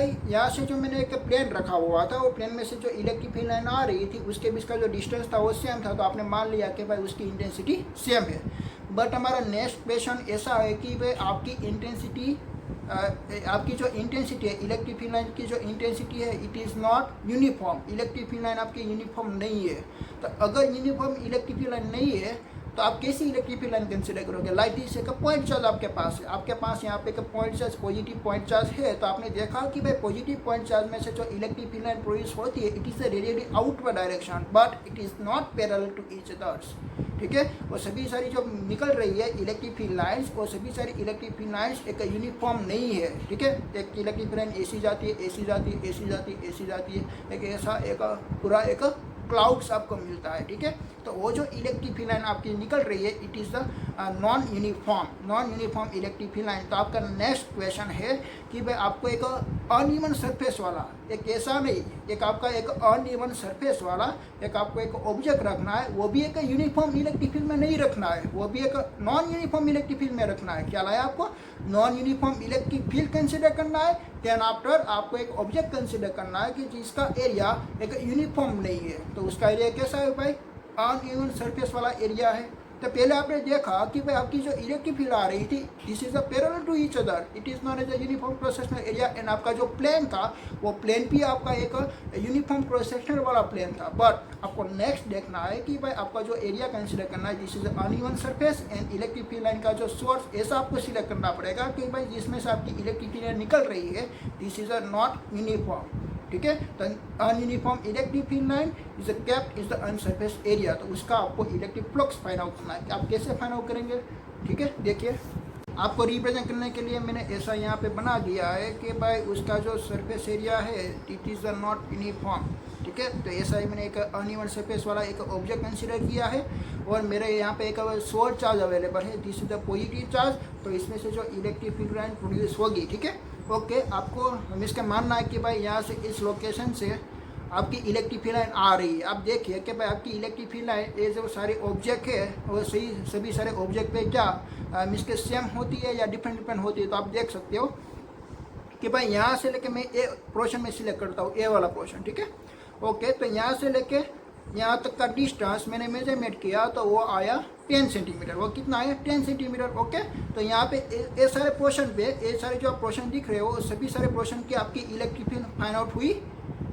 भाई यहाँ से जो मैंने एक प्लेन रखा हुआ था, वो प्लेन में से जो इलेक्ट्रिक फील्ड लाइन आ रही थी उसके बीच का जो डिस्टेंस था वो सेम था, तो आपने मान लिया कि भाई उसकी इंटेंसिटी सेम है। बट हमारा नेक्स्ट क्वेश्चन ऐसा है कि भाई आपकी इंटेंसिटी, आपकी जो इंटेंसिटी है इलेक्ट्रिक फील्ड लाइन की जो इंटेंसिटी है it is not uniform. Electric field line आपकी यूनिफॉर्म नहीं है। तो अगर यूनिफॉर्म इलेक्ट्रिक फील्ड लाइन नहीं है तो आप कैसी इलेक्ट्रिक फील्ड लाइन कंसिडर करोगे? लाइक दिस एक पॉइंट चार्ज आपके पास है, आपके पास यहाँ पे एक point charge, positive point charge है। तो आपने देखा कि भाई पॉजिटिव पॉइंट चार्ज में से जो इलेक्ट्रिक फील्ड लाइन प्रोड्यूस होती है it is radially outward direction, but it is not parallel to each others. ठीक है, वो सभी सारी जो निकल रही है इलेक्ट्रिक फील्ड लाइन्स, वो सभी सारी इलेक्ट्रिक फील्ड लाइन्स एक यूनिफॉर्म नहीं है। ठीक है, एक इलेक्ट्रिक फील्ड लाइन ऐसी जाती है, ऐसी जाती है, ऐसी जाती है, ऐसी जाती है, एक ऐसा एक पूरा एक क्लाउड्स आपको मिलता है। ठीक है, तो वो जो इलेक्ट्रिक फील्ड लाइन आपकी निकल रही है it is the non uniform electric field line. तो आपका नेक्स्ट क्वेश्चन है कि भाई आपको एक अनइवन सरफेस वाला, एक ऐसा नहीं, एक आपका एक अनइवन सरफेस वाला एक आपको एक ऑब्जेक्ट रखना है, वो भी एक यूनिफॉर्म इलेक्ट्रिक फील्ड में नहीं रखना है, वो भी एक नॉन यूनिफॉर्म इलेक्ट्रिक फील्ड में रखना है। क्या लाया आपको? Non uniform electric field consider करना है। देन आफ्टर आपको एक ऑब्जेक्ट कंसिडर करना है कि जिसका एरिया एक यूनिफॉर्म नहीं है। तो उसका एरिया कैसा है भाई? अनइवन सरफेस वाला एरिया है। तो पहले आपने देखा कि भाई आपकी जो इलेक्ट्रिक फील्ड आ रही थी this is a parallel to each other, it is not as a uniform cross sectional area. And आपका जो प्लेन था वो प्लेन भी आपका एक यूनिफॉर्म क्रॉस सेक्शनल वाला प्लेन था। बट आपको नेक्स्ट देखना है कि भाई आपका जो एरिया कंसिडर करना है this is uneven surface and electric field line का जो सोर्स ऐसा आपको सिलेक्ट करना पड़ेगा कि भाई जिसमें से आपकी इलेक्ट्रिक फील्ड लाइन निकल रही है this is a not uniform. ठीक है, तो ununiform electric field line is a kept is the unsurface area. तो उसका आपको इलेक्ट्रिक फ्लक्स फाइंड आउट करना है। आप कैसे फाइंड आउट करेंगे? ठीक है, देखिए आपको रिप्रेजेंट करने के लिए मैंने ऐसा यहाँ पे बना दिया है कि भाई उसका जो सरफेस एरिया है इट इज़ नॉट यूनिफॉर्म। ठीक है, तो ऐसा ही मैंने एक अनइवन सरफेस वाला एक ऑब्जेक्ट कंसिडर किया है और मेरे यहाँ पे एक सोर्स चार्ज अवेलेबल है, this is the positive charge. तो इसमें से जो इलेक्ट्रिक फील्ड लाइन प्रोड्यूस होगी, ठीक है, ओके, आपको हम इसका मानना है कि भाई यहाँ से इस लोकेशन से आपकी इलेक्ट्रिक फील्ड लाइन आ रही है। आप देखिए कि भाई आपकी इलेक्ट्रिक फील्ड लाइन ये जो सारे ऑब्जेक्ट है वो सभी सारे ऑब्जेक्ट पे क्या मीन्स के सेम होती है या डिफरेंट होती है। तो आप देख सकते हो कि भाई यहाँ से लेके मैं ए पोर्शन में सिलेक्ट करता हूँ, ए वाला पोर्शन। ठीक है, ओके, तो यहाँ से लेके यहाँ तक का डिस्टेंस मैंने मेजरमेंट किया तो वो आया 10 सेंटीमीटर। वो कितना आया? 10 सेंटीमीटर। ओके, तो यहाँ पे ये सारे पोर्शन पे ये सारे जो पोर्शन दिख रहे हो सभी सारे पोर्शन की आपकी इलेक्ट्रिक फील्ड फाइंड आउट हुई।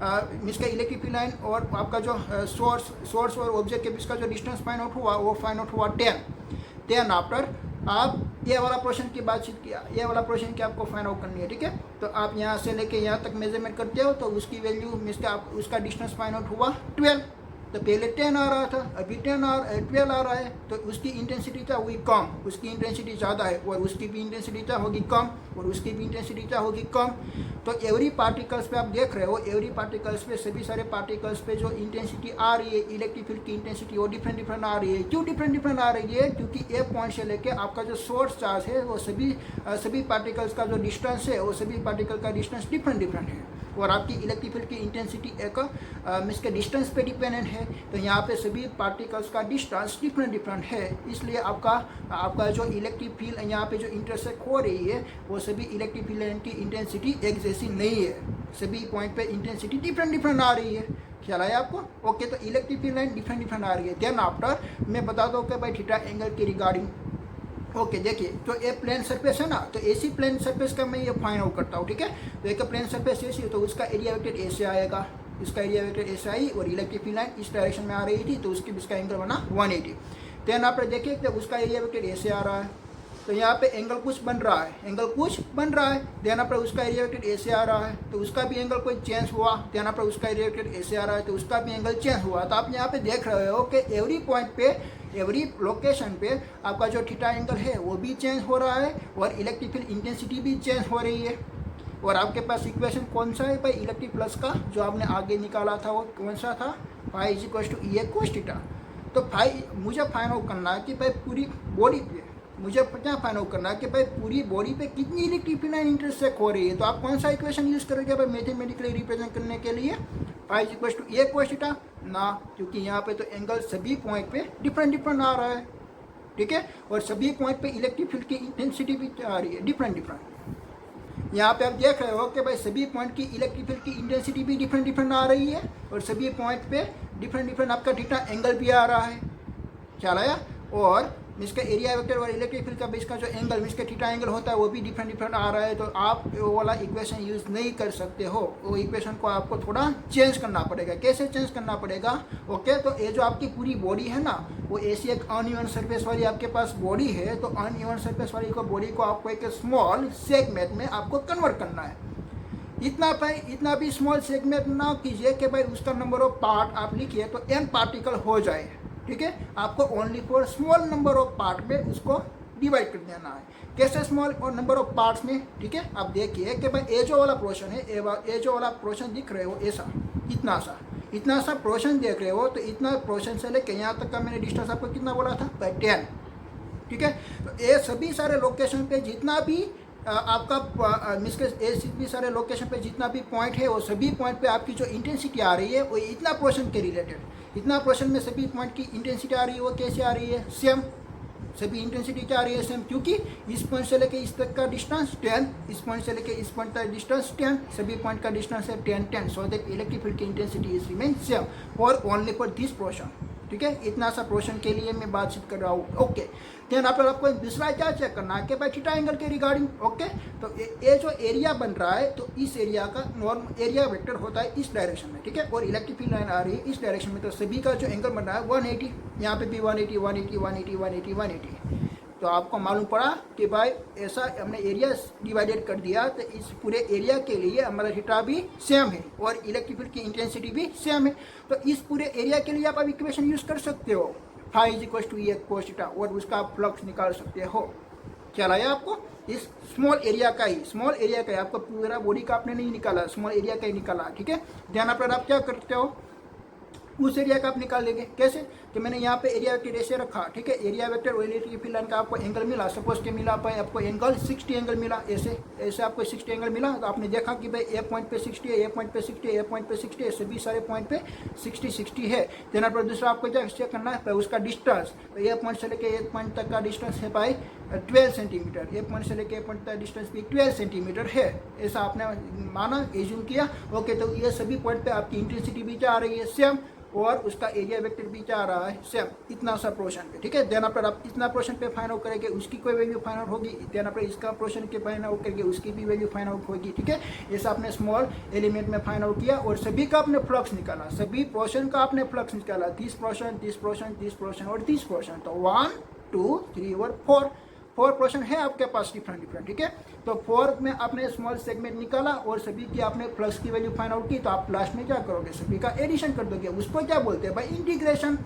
मीन्स का इलेक्ट्रिक फील्ड लाइन और आपका जो सोर्स और ऑब्जेक्ट के बीच का जो डिस्टेंस फाइंड आउट हुआ वो फाइंड आउट हुआ 10। देन आफ्टर आप ये वाला पोर्शन की बातचीत किया, ये वाला पोर्शन की आपको फाइंड आउट करनी है। ठीक है, तो आप यहाँ से लेके यहाँ तक मेजरमेंट करते हो तो उसकी वैल्यू मीन्स का आप उसका डिस्टेंस फाइंड आउट हुआ 12। तो पहले 10 आ रहा था, अभी 12 आ रहा है। तो उसकी इंटेंसिटी क्या हुई? कम। उसकी इंटेंसिटी ज़्यादा है और उसकी भी इंटेंसिटी क्या होगी? कम। और उसकी भी इंटेंसिटी क्या होगी? कम। तो एवरी पार्टिकल्स पे आप देख रहे हो, एवरी पार्टिकल्स पे सभी सारे पार्टिकल्स पे जो इंटेंसिटी आ रही है इलेक्ट्रिक फील्ड की इंटेंसिटी वो डिफरेंट आ रही है। क्यों डिफरेंट आ रही है? क्योंकि ए पॉइंट से लेके आपका जो सोर्स चार्ज है वो सभी पार्टिकल्स का जो डिस्टेंस है वो सभी पार्टिकल का डिस्टेंस डिफरेंट है और आपकी इलेक्ट्रिक फील्ड की इंटेंसिटी एक मीन्स के डिस्टेंस पे डिपेंडेंट है। तो यहाँ पे सभी पार्टिकल्स का डिस्टेंस डिफरेंट है, इसलिए आपका जो इलेक्ट्रिक फील्ड यहाँ पे जो इंटरसेक्ट हो रही है वो सभी इलेक्ट्रिक फील्ड की इंटेंसिटी एक जैसी नहीं है। सभी पॉइंट पे इंटेंसिटी डिफरेंट आ रही है। ख्याल आया आपको? ओके, तो इलेक्ट्रिक फील्ड लाइन डिफरेंट आ रही है। देन आफ्टर मैं बता दूँ कि भाई थीटा एंगल के रिगार्डिंग ओके, देखिए तो ये प्लेन सरफेस है ना, तो ऐसी प्लेन सरफेस का मैं ये फाइंड आउट करता हूँ। ठीक है, तो एक प्लेन सरफेस ऐसी है तो उसका एरिया वेक्टर ऐसे आएगा, इसका एरिया वेक्टर ऐसे आई और इलेक्ट्रिक फील्ड लाइन इस डायरेक्शन में आ रही थी तो उसकी इसका एंगल बना 180। देन आप देखिए कि उसका एरिया वेक्टर ऐसे आ रहा है तो यहाँ पे एंगल कुछ बन रहा है, देन पर उसका एरिया वेक्टर ऐसे आ रहा है तो उसका भी एंगल कोई चेंज हुआ। देन पर उसका एरिया वेक्टर ऐसे आ रहा है तो उसका भी एंगल चेंज हुआ। तो आप यहाँ पे देख रहे हो कि एवरी पॉइंट पे एवरी लोकेशन पे आपका जो थीटा एंगल है वो भी चेंज हो रहा है और इलेक्ट्रिक फील्ड इंटेंसिटी भी चेंज हो रही है। और आपके पास इक्वेशन कौन सा है भाई? इलेक्ट्रिक प्लस का जो आपने आगे निकाला था वो कौन सा था? Phi is equal to E cos theta. तो फाई मुझे फाइंड आउट करना है कि भाई पूरी बॉडी पे मुझे क्या फाइंड आउट करना है कि भाई पूरी बॉडी पे कितनी इलेक्ट्रिक फील्ड इंटरसेक्ट हो रही है। तो आप कौन सा इक्वेशन यूज़ करोगे भाई मैथमेटिकली रिप्रेजेंट करने के लिए? Phi is equal to A cos theta ना, क्योंकि यहाँ पे तो एंगल सभी पॉइंट पे डिफरेंट आ रहा है। ठीक है, और सभी पॉइंट पे इलेक्ट्रिक फील्ड की इंटेंसिटी भी आ रही है डिफरेंट। यहाँ पे आप देख रहे हो कि भाई सभी पॉइंट की इलेक्ट्रिक फील्ड की इंटेंसिटी भी डिफरेंट डिफरेंट आ रही है और सभी पॉइंट पे डिफरेंट डिफरेंट आपका थीटा एंगल भी आ रहा है। ख्याल आया? और इसका एरिया वेक्टर और इलेक्ट्रिक फील्ड का बीच का जो एंगल इसका थीटा एंगल होता है वो भी डिफरेंट डिफरेंट आ रहा है। तो आप वो वाला इक्वेशन यूज़ नहीं कर सकते हो, वो इक्वेशन को आपको थोड़ा चेंज करना पड़ेगा। कैसे चेंज करना पड़ेगा? ओके, तो ये जो आपकी पूरी बॉडी है ना, वो ऐसी एक अनइवन सरफेस वाली आपके पास बॉडी है। तो अनइवन सरफेस वाली बॉडी को आपको एक स्मॉल सेगमेंट में आपको कन्वर्ट करना है। इतना भी स्मॉल सेगमेंट ना कीजिए कि भाई उसका नंबर ऑफ पार्ट आप लिखिए तो n पार्टिकल हो जाए। ठीक है, आपको only for small number of part में उसको डिवाइड कर देना है। कैसे स्मॉल और नंबर ऑफ पार्ट्स में? ठीक है, आप देखिए कि भाई ये जो वाला पोर्शन है, ये जो वाला पोर्शन दिख रहे हो ऐसा, इतना सा पोर्शन देख रहे हो, तो इतना पोर्शन से लेके यहाँ तक का मैंने डिस्टेंस आपको कितना बोला था? बाय 10। ठीक है, तो ये सभी सारे लोकेशन पे जितना भी आपका भी सारे लोकेशन पे जितना भी पॉइंट है, वो सभी पॉइंट पे आपकी जो इंटेंसिटी आ रही है वो इतना पोर्शन के रिलेटेड, इतना पोर्शन में सभी पॉइंट की इंटेंसिटी आ रही है। वो कैसे आ रही है? सेम। सभी इंटेंसिटी क्या आ रही है? सेम, क्योंकि इस पॉइंट से लेके इस तक का डिस्टेंस 10, इस पॉइंट से लेके इस पॉइंट तक डिस्टेंस 10, सभी पॉइंट का डिस्टेंस है 10 10। सो दैट इलेक्ट्रिक फील्ड की intensity is remain same for only for this portion. ठीक है, इतना सा पोर्शन के लिए मैं बातचीत कर रहा हूँ। ओके, देन आपको दूसरा क्या चेक करना है कि भाई थीटा एंगल के रिगार्डिंग। ओके, तो ये जो एरिया बन रहा है, तो इस एरिया का नॉर्म एरिया वेक्टर होता है इस डायरेक्शन में। ठीक है, और इलेक्ट्रिक फील्ड लाइन आ रही है इस डायरेक्शन में, तो सभी का जो एंगल बन रहा है 180, यहाँ पे भी 180 180 180 180 180। तो आपको मालूम पड़ा कि भाई ऐसा हमने एरिया डिवाइडेड कर दिया, तो इस पूरे एरिया के लिए हमारा थीटा भी सेम है और इलेक्ट्रिक फील्ड की इंटेंसिटी भी सेम है। तो इस पूरे एरिया के लिए आप इक्वेशन यूज कर सकते हो, phi is equal to E cos theta, और उसका आप फ्लक्स निकाल सकते हो। क्या आया आपको? इस स्मॉल एरिया का ही आपको पूरा बॉडी का आपने नहीं निकाला, स्मॉल एरिया का ही निकाला। ठीक है, ध्यान पर आप क्या करते हो, उस एरिया का आप निकाल लेंगे। कैसे? कि मैंने यहाँ पे एरिया वेक्टर ऐसे रखा। ठीक है, एरिया वेक्टर और इलेक्ट्रिक फील्ड लाइन का आपको एंगल मिला, सपोज के मिला पाए आपको एंगल 60 एंगल मिला, ऐसे आपको 60 एंगल मिला। तो आपने देखा कि भाई ए पॉइंट पे 60 है, ए पॉइंट पे 60 है, ए पॉइंट पे 60 है, सभी सारे पॉइंट पे 60 है। देना पर दूसरा आपको क्या चेक करना है? उसका डिस्टेंस। तो ए पॉइंट से लेके एक पॉइंट तक का डिस्टेंस है भाई 12 सेंटीमीटर। एक पॉइंट से लेके एक पॉइंट तक डिस्टेंस भी 12 सेंटीमीटर है, ऐसा आपने माना, एज्यूम किया। ओके, तो ये सभी पॉइंट पे आपकी इंटेंसिटी भी क्या आ रही है? सेम, और उसका एरिया वेक्टर भी क्या आ रहा है? सेम, इतना सा पोर्शन पे। ठीक है, देन पर आप इतना पोर्शन पे फाइंड आउट करेंगे, उसकी कोई वैल्यू फाइंड आउट होगी, देन पर इसका पोर्शन के फाइंड आउट करेंगे, उसकी भी वैल्यू फाइंड आउट होगी। ठीक है, ऐसा आपने स्मॉल एलिमेंट में फाइंड आउट किया और सभी का आपने फ्लक्स निकाला, सभी पोर्शन का आपने फ्लक्स निकाला, this portion this portion this portion और दिस पोर्शन। तो 1 2 3 और 4 पोर्शन है आपके पास डिफरेंट। ठीक है, तो 4 में आपने स्मॉल सेगमेंट निकाला और सभी की आपने प्लस की वैल्यू फाइंड आउट की। तो आप लास्ट में क्या करोगे? सभी का एडिशन कर दोगे। उसको क्या बोलते हैं भाई? इंटीग्रेशन।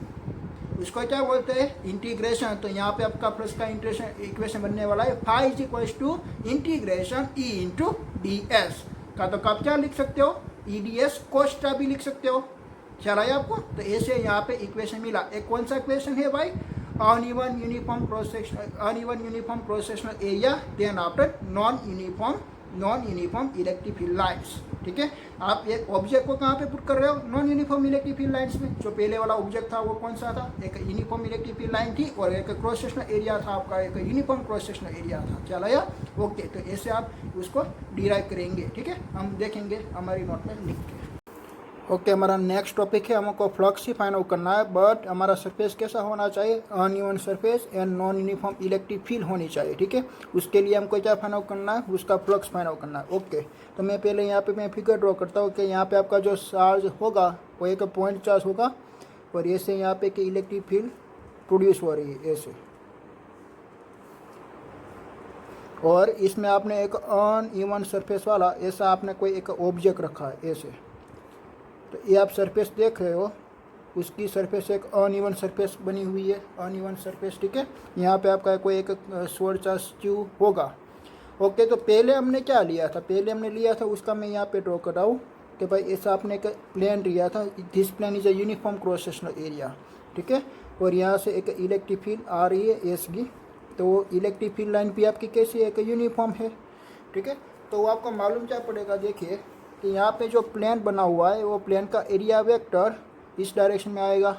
उसको क्या बोलते हैं? इंटीग्रेशन। तो यहाँ पे आपका प्लस का इक्वेशन बनने वाला है, phi is equal to integration E into ds का। तो आप क्या लिख सकते हो? EDS कोस्टा भी लिख सकते हो। ख्याल आया आपको? तो ऐसे यहाँ पे इक्वेशन मिला। एक कौन सा इक्वेशन है भाई? uneven uniform cross sectional area, then after non uniform electric field lines। ठीक है, आप एक ऑब्जेक्ट को कहाँ पे पुट कर रहे हो? Non uniform electric field lines में। जो पहले वाला ऑब्जेक्ट था वो कौन सा था? एक यूनिफॉर्म इलेक्ट्रिक फील्ड लाइन थी और एक क्रॉस सेक्शनल एरिया था आपका, एक यूनिफॉर्म क्रॉस सेक्शनल एरिया था। क्या आया? ओके, तो ऐसे आप उसको डिराइव करेंगे। ठीक है, हम देखेंगे हमारी नोट में लिख के। ओके, हमारा नेक्स्ट टॉपिक है, हमको फ्लक्स ही फाइंड आउट करना है, बट हमारा सरफेस कैसा होना चाहिए? Uneven surface and non uniform electric field होनी चाहिए। ठीक है, उसके लिए हमको क्या फाइंड आउट करना है? उसका फ्लक्स फाइंड आउट करना है। ओके, तो मैं पहले यहाँ पे मैं फिगर ड्रॉ करता हूँ कि यहाँ पे आपका जो चार्ज होगा वो एक पॉइंट चार्ज होगा और ऐसे यहाँ पे कि इलेक्ट्रिक फील्ड प्रोड्यूस हो रही है ऐसे, और इसमें आपने एक अनइवन सरफेस वाला ऐसा आपने कोई एक ऑब्जेक्ट रखा है ऐसे। तो ये आप सरफेस देख रहे हो, उसकी सरफेस एक अनइवन सरफेस बनी हुई है, अनइवन सरफेस। ठीक है, यहाँ पे आपका कोई एक सोर्स चार्ज Q होगा। ओके, तो पहले हमने क्या लिया था? पहले हमने लिया था उसका मैं यहाँ पे ड्रॉ कर रहा हूँ कि भाई ऐसा आपने एक प्लेन लिया था, this plane is a uniform cross sectional area. ठीक है, और यहाँ से एक इलेक्ट्रिक फील्ड आ रही है SG, तो इलेक्ट्रिक फील्ड लाइन भी आपकी कैसी है? एक यूनिफॉर्म है। ठीक है, तो आपको मालूम क्या पड़ेगा? देखिए कि यहाँ पे जो प्लेन बना हुआ है वो प्लेन का एरिया वेक्टर इस डायरेक्शन में आएगा,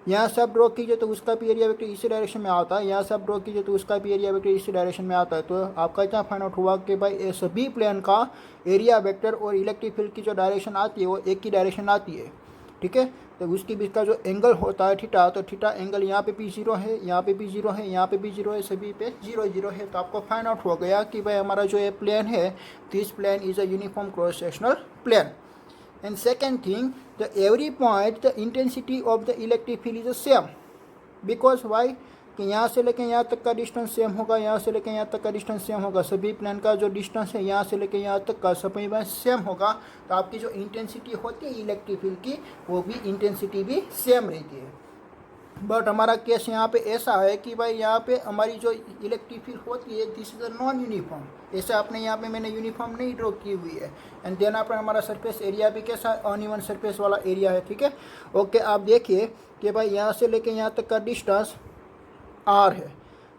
यहाँ से आप ड्रॉ कीजिए तो उसका भी एरिया वेक्टर इसी डायरेक्शन में आता है, यहाँ से आप ड्रॉ कीजिए तो उसका भी एरिया वेक्टर इसी डायरेक्शन में आता है। तो आपका क्या फाइंड आउट हुआ कि भाई ये सभी प्लेन का एरिया वेक्टर और इलेक्ट्रिक फील्ड की जो डायरेक्शन आती है वो एक ही डायरेक्शन आती है, ठीक है। तो उसके बीच का जो एंगल होता है थीटा, तो थीटा एंगल यहाँ पे भी 0 है, यहाँ पे भी 0 है, यहाँ पे भी 0 है, सभी पे 0 0 है। तो आपको फाइंड आउट हो गया कि भाई हमारा जो ये प्लेन है, this plane is a uniform cross sectional plane. And second thing, the every point the intensity of the electric field is the same, because why, कि यहाँ से लेके यहाँ तक का डिस्टेंस सेम होगा, यहाँ से लेके यहाँ तक का डिस्टेंस सेम होगा, सभी प्लेन का जो डिस्टेंस है यहाँ से लेके यहाँ तक का सभी में सेम होगा। तो आपकी जो इंटेंसिटी होती है इलेक्ट्रिक फील्ड की वो भी इंटेंसिटी भी सेम रहती है। बट हमारा केस यहाँ पे ऐसा है कि भाई यहाँ पे हमारी जो इलेक्ट्रिक फील्ड होती है this is a non uniform, ऐसे आपने यहाँ पे मैंने यूनिफॉर्म नहीं ड्रॉ की हुई है। एंड देन आपने हमारा सरफेस एरिया भी कैसा अनइवन सरफेस वाला एरिया है, ठीक है। ओके, आप देखिए कि भाई यहाँ से लेके यहाँ तक का डिस्टेंस आर है,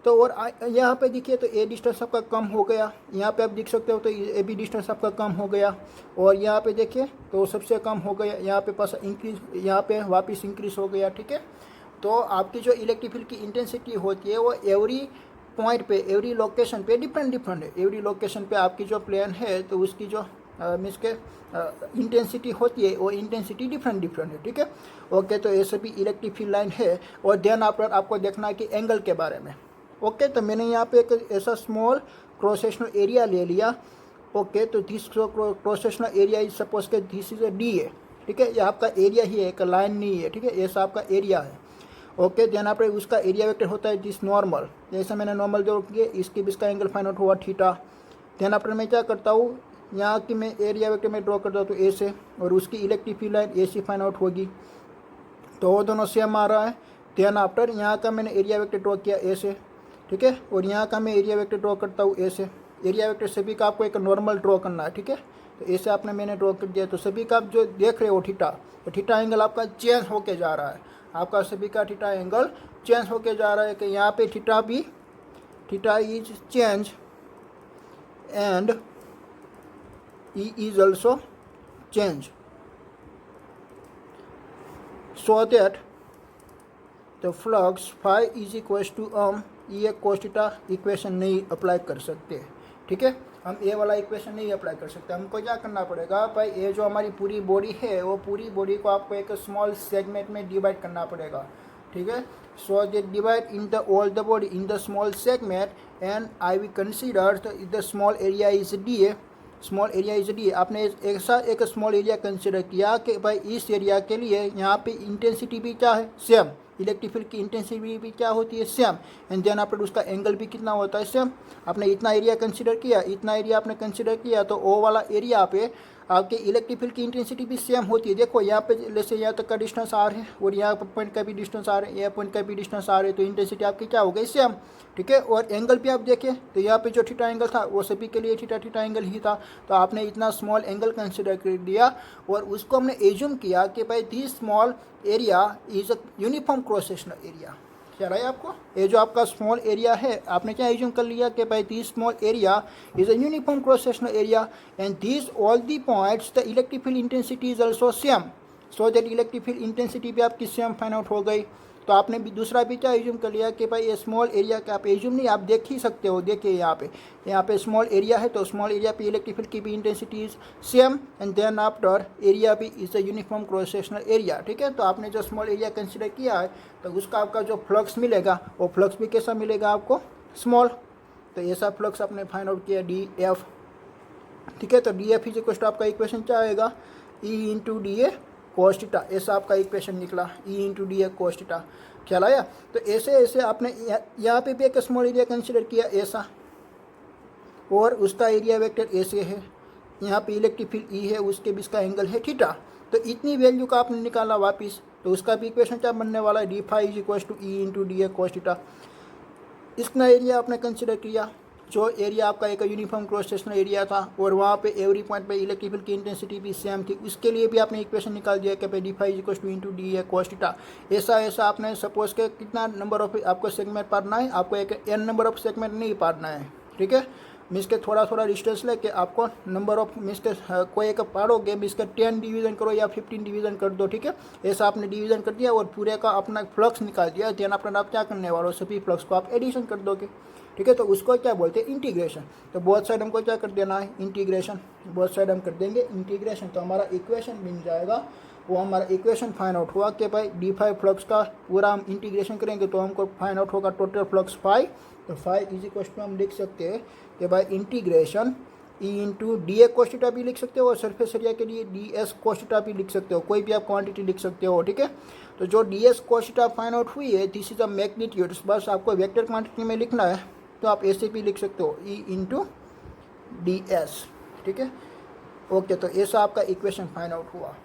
तो और यहाँ पे देखिए तो ए डिस्टेंस आपका कम हो गया, यहाँ पे आप देख सकते हो तो ए भी डिस्टेंस आपका कम हो गया, और यहाँ पे देखिए तो सबसे कम हो गया, यहाँ पे पास इंक्रीज, यहाँ पे वापस इंक्रीज हो गया, ठीक है। तो आपकी जो इलेक्ट्रिक फील्ड की इंटेंसिटी होती है वो एवरी पॉइंट पे, एवरी लोकेशन पे डिफरेंट है। एवरी लोकेशन पे आपकी जो प्लेन है तो उसकी जो मीन्स के इंटेंसिटी होती है वो इंटेंसिटी डिफरेंट है, ठीक है। ओके, तो ये सभी इलेक्ट्रिक फील्ड लाइन है। और देन आपको देखना है कि एंगल के बारे में। ओके, तो मैंने यहाँ पे एक ऐसा स्मॉल क्रॉस सेक्शनल एरिया ले लिया। ओके, तो this cross sectional area is suppose के दिस इज ए डी है, ठीक है। ये आपका एरिया ही है, एक लाइन नहीं है, ठीक है, ऐसा आपका एरिया है। ओके, देन आप उसका एरिया वेक्टर होता है दिस नॉर्मल, जैसे मैंने नॉर्मल जो किए इसके भी इसका एंगल फाइंड आउट हुआ थीटा। देन आफ्टर मैं क्या करता हूँ, यहाँ की मैं एरिया वेक्टर में ड्रॉ करता हूँ तो ए से, और उसकी इलेक्ट्रिक फील्ड लाइन ए से फाइंड आउट होगी, तो वो दोनों सेम आ रहा है। देन आफ्टर यहाँ का मैंने एरिया वेक्टर ड्रॉ किया ए से, ठीक है, और यहाँ का मैं एरिया वेक्टर ड्रॉ करता हूँ ए से। एरिया वेक्टर सभी का आपको एक नॉर्मल ड्रॉ करना है, ठीक है। तो ऐसे आपने मैंने ड्रॉ कर दिया, तो सभी का आप जो देख रहे हो थीटा, तो थीटा एंगल आपका चेंज होके जा रहा है, आपका सभी का थीटा एंगल चेंज होके जा रहा है। कि यहाँ पे theta is change and E is also change, so that the flux phi is equals to ये कोस थीटा इक्वेशन नहीं अप्लाई कर सकते, ठीक है। हम ये वाला इक्वेशन नहीं अप्लाई कर सकते। हमको क्या करना पड़ेगा भाई, ये जो हमारी पूरी बॉडी है वो पूरी बॉडी को आपको एक स्मॉल सेगमेंट में डिवाइड करना पड़ेगा, ठीक है। So they divide in the all the body in the small segment and I will consider the small area is D A, small area is D. आपने ऐसा एक स्मॉल एरिया कंसिडर किया कि भाई इस एरिया के लिए यहाँ पे इंटेंसिटी भी क्या है, सेम, इलेक्ट्रिक फील्ड की इंटेंसिटी भी क्या होती है, सेम। एंड देन आपने उसका एंगल भी कितना होता है, सेम। आपने इतना एरिया कंसिडर किया, इतना एरिया आपने कंसिडर किया, तो ओ वाला एरिया पे आपके इलेक्ट्रिक फील्ड की इंटेंसिटी भी सेम होती है। देखो यहाँ पे जैसे यहाँ तक का डिस्टेंस आर है और यहाँ पर पॉइंट का भी डिस्टेंस आर है, यहाँ पॉइंट का भी डिस्टेंस आर है, तो इंटेंसिटी आपकी क्या हो गई, सेम, ठीक है। और एंगल भी आप देखें तो यहाँ पे जो थीटा एंगल था वो सभी के लिए थीटा एंगल ही था। तो आपने इतना स्मॉल एंगल कंसिडर कर दिया और उसको हमने एज्यूम किया कि भाई this small area is a uniform cross sectional area. क्या रहा है आपको, ये जो आपका स्मॉल एरिया है आपने क्या एज्यूम कर लिया कि भाई this small area is a uniform cross sectional area and this all the points the electric field intensity is also same, so that electric field intensity भी आपकी सेम फाइंड आउट हो गई। तो आपने भी दूसरा भी क्या एज्यूम कर लिया कि भाई ये स्मॉल एरिया का, आप एज्यूम नहीं, आप देख ही सकते हो। देखिए यहाँ पे स्मॉल एरिया है, तो स्मॉल एरिया पे इलेक्ट्रिक फील्ड की भी intensity is same and then after area भी is a uniform cross sectional area, ठीक है। तो आपने जो स्मॉल एरिया कंसिडर किया है तो उसका आपका जो फ्लक्स मिलेगा वो फ्लक्स भी कैसा मिलेगा आपको, स्मॉल। तो ऐसा फ्लक्स आपने फाइंड आउट किया डी एफ, ठीक है। तो D F is equal to आपका इक्वेशन क्या आएगा, E into D A cos theta, ऐसा आपका इक्वेशन निकला, E into D A cos theta. ख्याल आया। तो ऐसे आपने यहाँ पे भी एक स्मॉल एरिया कंसिडर किया ऐसा, और उसका एरिया वेक्टर ऐसे है, यहाँ पे इलेक्ट्रिक फील्ड ई है, उसके बीच का एंगल है थीटा। तो इतनी वैल्यू का आपने निकाला वापस, तो उसका भी इक्वेशन क्या बनने वाला है, D phi is equal to E into D A cos theta. इतना एरिया आपने कंसिडर किया, जो एरिया आपका एक यूनिफॉर्म क्रॉस सेक्शनल एरिया था और वहाँ पे एवरी पॉइंट पे इलेक्ट्रिक फील्ड की इंटेंसिटी भी सेम थी, उसके लिए भी आपने इक्वेशन निकाल दिया कि D phi equal to into D A cos theta. ऐसा आपने सपोज के कितना नंबर ऑफ आपको सेगमेंट पारना है, आपको एक एन नंबर ऑफ सेगमेंट नहीं पारना है, ठीक है। मीन्स के थोड़ा थोड़ा डिस्टेंस लेके आपको नंबर ऑफ मीन्स के कोई एक पाड़ोगे मीन्स के 10 डिवीज़न करो या 15 डिवीज़न कर दो, ठीक है। ऐसा आपने डिवीज़न कर दिया और पूरे का अपना फ्लक्स निकाल दिया, देन अपना आप क्या करने वाले हो, सभी फ्लक्स को आप एडिशन कर दोगे, ठीक है। तो उसको क्या बोलते हैं, इंटीग्रेशन। तो बोथ साइड हमको क्या कर देना है, इंटीग्रेशन, बोथ साइड हम कर देंगे इंटीग्रेशन। तो हमारा इक्वेशन बन जाएगा, वो हमारा इक्वेशन फाइंड आउट हुआ कि भाई d5 फ्लक्स का पूरा हम इंटीग्रेशन करेंगे तो हमको फाइंड आउट होगा टोटल फ्लक्स 5। तो 5 इज इक्वल टू हम लिख सकते हैं कि भाई integration E into D A cos theta भी लिख सकते हो और सरफेस एरिया के लिए डी एस कोस थीटा भी लिख सकते हो, कोई भी आप क्वांटिटी लिख सकते हो, ठीक है। तो जो D S cos theta find out हुई है, दिस इज अ मैग्नीट्यूड, बस आपको वेक्टर क्वांटिटी में लिखना है तो आप ऐसे भी लिख सकते हो ई इंटू डी एस, ठीक है। ओके, तो ऐसा आपका इक्वेशन फाइंड आउट हुआ।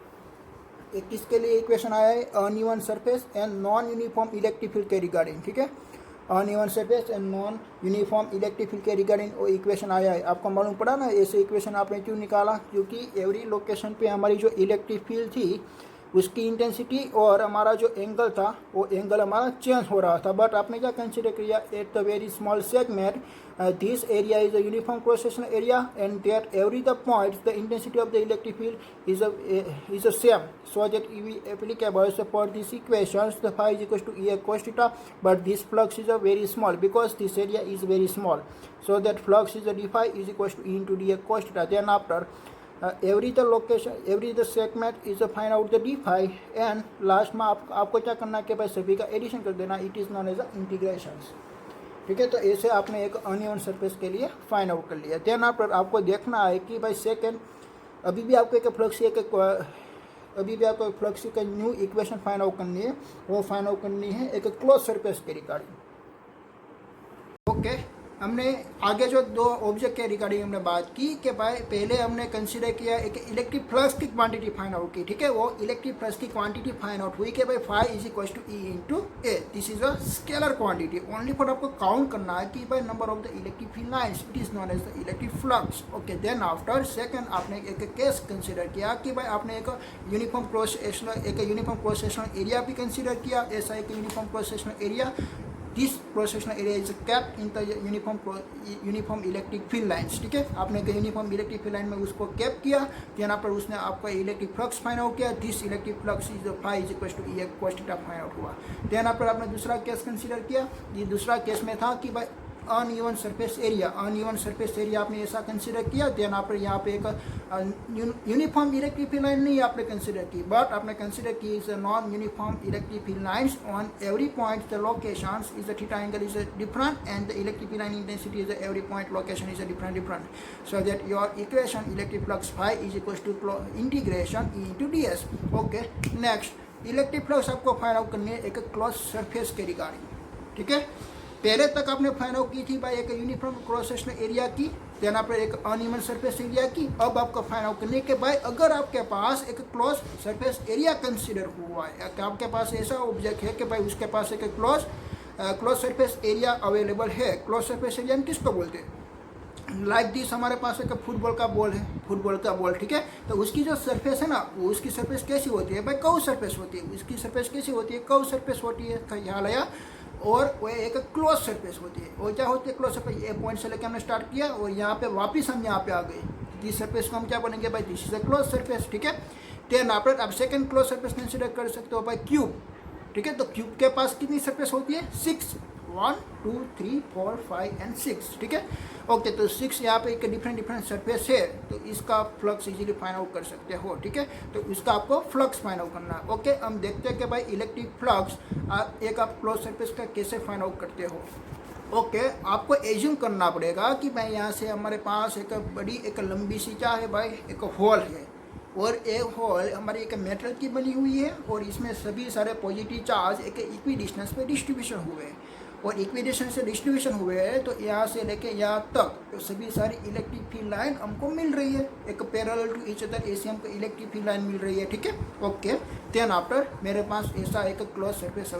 एक किसके लिए इक्वेशन आया है, uneven surface and non uniform electric field के रिगार्डिंग, ठीक है। Uneven surface and non uniform electric field के रिगार्डिंग वो इक्वेशन आया है। आपको मालूम पड़ा ना ऐसे इक्वेशन आपने क्यों निकाला, क्योंकि एवरी लोकेशन पे हमारी जो इलेक्ट्रिक फील्ड थी उसकी इंटेंसिटी और हमारा जो एंगल था वो एंगल हमारा चेंज हो रहा था। बट आपने क्या कंसिडर किया, at the very small segment this area is a uniform cross sectional area and that every the points the intensity of the electric field is a same, so that we applicable so for these equations the phi is equals to E cos theta, but this flux is a very small because this area is very small, so that flux is a d phi is equals to E into d cos theta. Then after every the location, every the segment is a find out the d phi and last में आपको क्या करना है कि भाई सभी का addition कर देना, it is known as a integrations, ठीक है। तो ऐसे आपने एक अनइवन सरफेस के लिए फाइंड आउट कर लिया। देन आफ्टर आपको देखना है कि भाई सेकेंड अभी भी आपको एक फ्लक्स का न्यू इक्वेशन फाइंड आउट करनी है, वो फाइंड आउट करनी है एक क्लोज सरफेस के रिगार्डिंग। ओके, हमने आगे जो दो ऑब्जेक्ट के रिगार्डिंग हमने बात की कि भाई पहले हमने कंसीडर किया एक इलेक्ट्रिक फ्लक्स की क्वांटिटी फाइंड आउट की, ठीक है। वो इलेक्ट्रिक फ्लक्स की क्वांटिटी फाइंड आउट हुई कि भाई phi is equal to E into A, this is a scalar quantity. Only for आपको काउंट करना है कि भाई number of the electric field lines, it is known as the electric flux. Okay, then after second आपने एक case consider किया कि भाई आपने एक यूनिफॉर्म क्रॉस सेक्शनल एरिया भी कंसीडर किया, ऐसा एक uniform cross sectional area, this cross sectional area is capped in the uniform electric field lines, ठीक है। आपने यूनिफॉर्म इलेक्ट्रिक फील्ड लाइन में उसको कैप किया, यहाँ पर उसने आपका इलेक्ट्रिक फ्लक्स फाइंड आउट किया, this electric flux is phi is equal to E cos theta find out हुआ। देन पर आपने दूसरा केस कंसीडर किया, ये दूसरा केस में था कि भाई अनइवन सरफेस एरिया आपने ऐसा कंसीडर किया। देन आप यहाँ पे एक यूनिफॉर्म इलेक्ट्रिक फील्ड लाइन नहीं आपने कंसीडर की, बट आपने कंसीडर की is non uniform electric field lines on every point the locations is the theta angle is different and the electric field line intensity is every point location is different, so that your equation electric flux phi is equal to integration E into D S. Okay, next electric flux आपको find out करनी है एक close surface के regarding, ठीक है। पहले तक आपने फाइंड आउट की थी भाई एक यूनिफॉर्म क्रॉस सेक्शनल एरिया की, देन आप एक अनइवन सरफेस एरिया की। अब आपको फाइंड आउट करने के भाई अगर आपके पास एक क्लोज सरफेस एरिया कंसीडर हुआ है, आपके पास ऐसा ऑब्जेक्ट है कि भाई उसके पास एक क्लोज सरफेस एरिया अवेलेबल है। क्लोज सरफेस एरिया हम किसको बोलते हैं, लाइक दिस हमारे पास एक फुटबॉल का बॉल, ठीक है। तो उसकी जो सरफेस है ना, वो उसकी सरफेस कैसी होती है भाई, कर्व सरफेस होती है। उसकी सरफेस कैसी होती है, कर्व सरफेस होती है, ख्याल आया। और वह एक क्लोज सरफेस होती है। और क्या होती है क्लोज सरफेस, ये पॉइंट से लेकर हमने स्टार्ट किया और यहाँ पे वापस हम यहाँ पे आ गए। इस सरफेस को हम क्या बोलेंगे भाई, this is a close surface, ठीक है। देन आप सेकंड क्लोज सरफेस कंसिडर कर सकते हो भाई क्यूब, ठीक है। तो क्यूब के पास कितनी सरफेस होती है, 6, 1, 2, 3, 4, 5 एंड 6, ठीक है। ओके, तो 6 यहाँ पे एक डिफरेंट सरफेस है, तो इसका फ्लक्स इजीली फाइंड आउट कर सकते हो, ठीक है। तो इसका आपको फ्लक्स फाइंड आउट करना है। ओके, हम देखते हैं कि भाई इलेक्ट्रिक फ्लक्स आप क्लोज सरफेस का कैसे फाइंड आउट करते हो। ओके, आपको एज्यूम करना पड़ेगा कि भाई यहाँ से हमारे पास एक बड़ी एक लंबी सी क्या है भाई, एक होल है और एक होल हमारी एक मेटल की बनी हुई है और इसमें सभी सारे पॉजिटिव चार्ज एक इक्वी डिस्टेंस पे डिस्ट्रीब्यूशन हुए हैं और इक्विडेशन से डिस्ट्रीब्यूशन हुए हैं। तो यहाँ से लेके यहाँ तक तो सभी सारी इलेक्ट्रिक फील्ड लाइन हमको मिल रही है, एक पैरेलल टू ईच अदर ऐसी हमको इलेक्ट्रिक फील्ड लाइन मिल रही है, ठीक है। ओके, देन आफ्टर मेरे पास ऐसा एक क्लोज सरफेस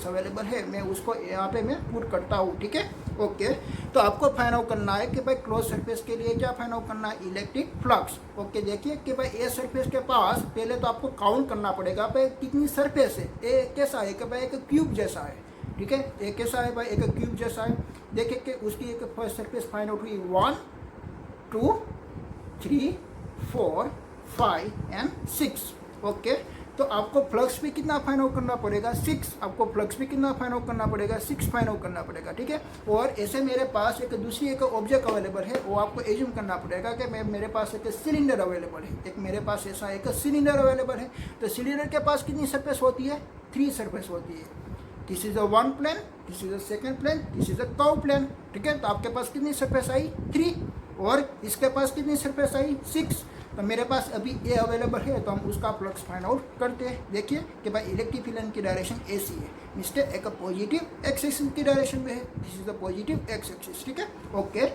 अवेलेबल है, मैं उसको यहाँ पे मैं पुट करता हूँ, ठीक है। ओके, तो आपको फाइंड आउट करना है कि भाई क्लोज सरफेस के लिए क्या फाइंड आउट करना है, इलेक्ट्रिक फ्लक्स। ओके, देखिए कि भाई ए सरफेस के पास पहले तो आपको काउंट करना पड़ेगा भाई कितनी सरफेस है। ए कैसा है कि भाई एक क्यूब जैसा है, ठीक है। ए कैसा है भाई, एक क्यूब जैसा है। देखिए कि उसकी एक फर्स्ट सरफेस फाइंड आउट हुई 1 2 3 4 5 एंड 6। ओके, तो आपको फ्लक्स भी कितना फाइंड आउट करना पड़ेगा 6, आपको फ्लक्स भी कितना फाइंड आउट करना पड़ेगा 6 फाइंड आउट करना पड़ेगा, ठीक है। और ऐसे मेरे पास एक दूसरी एक ऑब्जेक्ट अवेलेबल है, वो आपको एज्यूम करना पड़ेगा कि मेरे पास एक सिलेंडर अवेलेबल है, एक मेरे पास ऐसा एक सिलेंडर अवेलेबल है। तो सिलेंडर के पास कितनी सरफेस होती है 3 सरफेस होती है। This is a one plane, this is a second plane, this is a curve plane, ठीक है। तो आपके पास कितनी सरफेस आई 3 और इसके पास कितनी सरफेस आई 6। तो मेरे पास अभी ए अवेलेबल है, तो हम उसका फ्लक्स फाइंड आउट करते हैं। देखिए कि भाई इलेक्ट्रिक फील्ड की डायरेक्शन ऐसी है, इसके एक पॉजिटिव एक्स एक्सिस की डायरेक्शन में है, this is the positive x axis, ठीक है। ओके,